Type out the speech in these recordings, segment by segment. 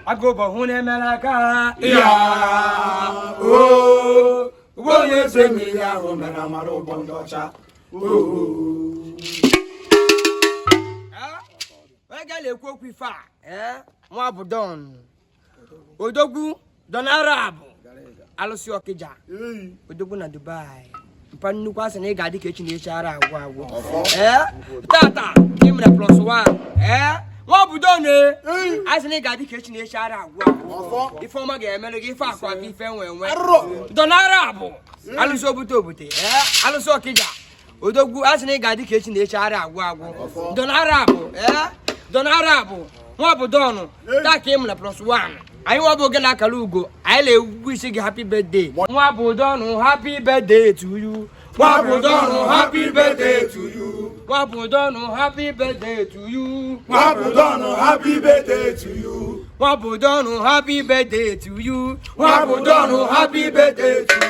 agobo hune melaka ya o wonye semi ya ho mera maro bondocha wega le kwu ifa nwa bụ don odogwu don arab alụsị ọkịja odogwu na Dubai mpa nnukwu asị na ị ga-adị ka echi na-echara agwụ tata imere +1 nwa bụ don asị na ị ga-adị ka echi na-echara agwụ ife ọma ga-emere gị ife akwa gị ife nwe don arab alụsị obute alụsị ọkịja odogwu asị na ị ga-adị ka echi na-echara agwụ don arab nwa bụ don taa ka imere +1 anyị nwa bụ oge na-akara ugo anyị na-egwu isi gị happy birthday nwa bụ don happy birthday to you nwa bụ don happy birthday to you nwa bụ don happy birthday to you nwa bụ don happy birthday to you nwa bụ don happy birthday to you nwa bụ don happy birthday to you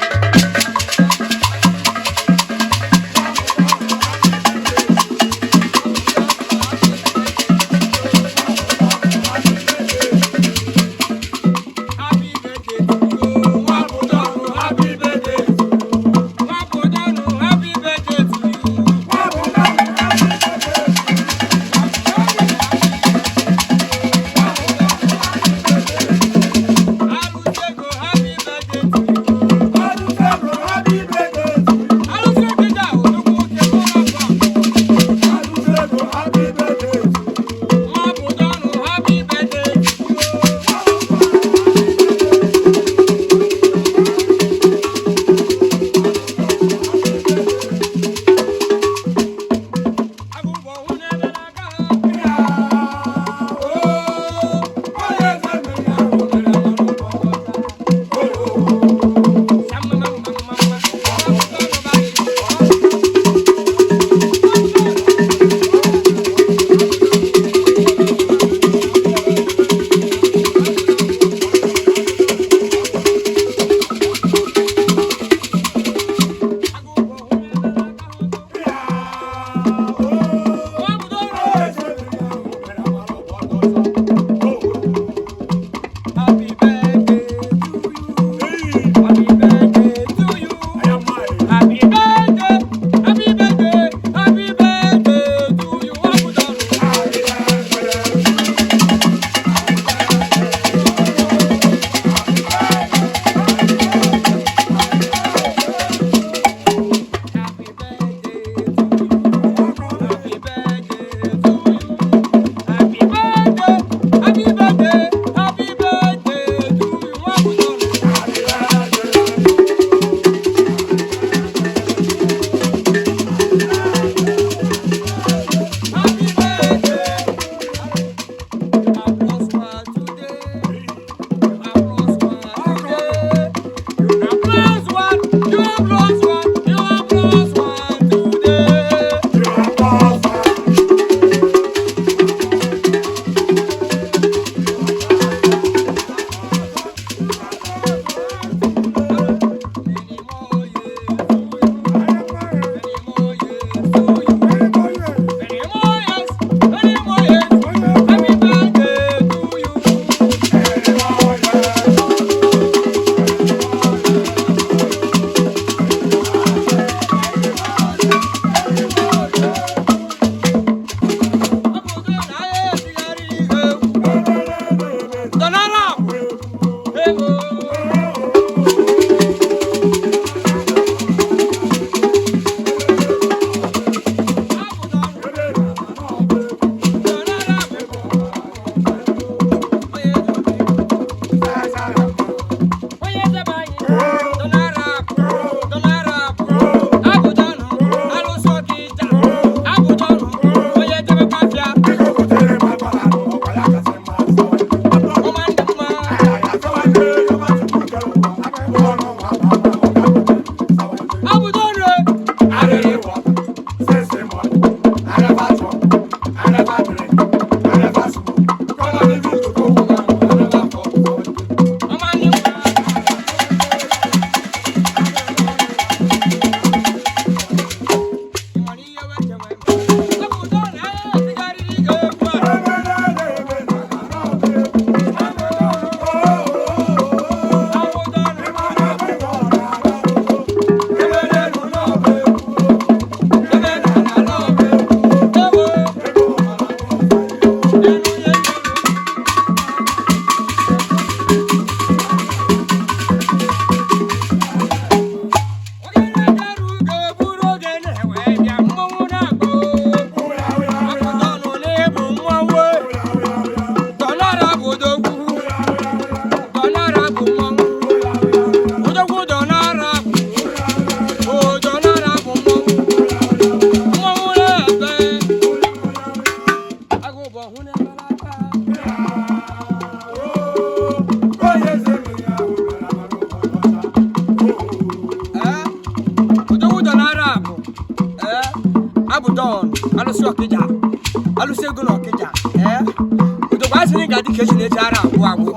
ara agwụ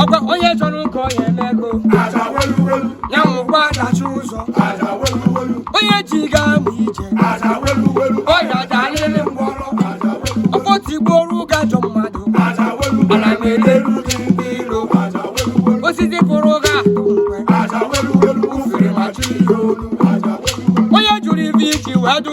ọkwa onye chọrọ nke onye emego ya nwụkwa dachi ụzọ onye ji gaa ma ije ọya dalịlị mgbọrọ ọkpọtigboro gajọ mmadụ ana m eleru gị ndị ilo osisi pụrụ ga ufere ma chiri onye jụrụ ibe iji wedu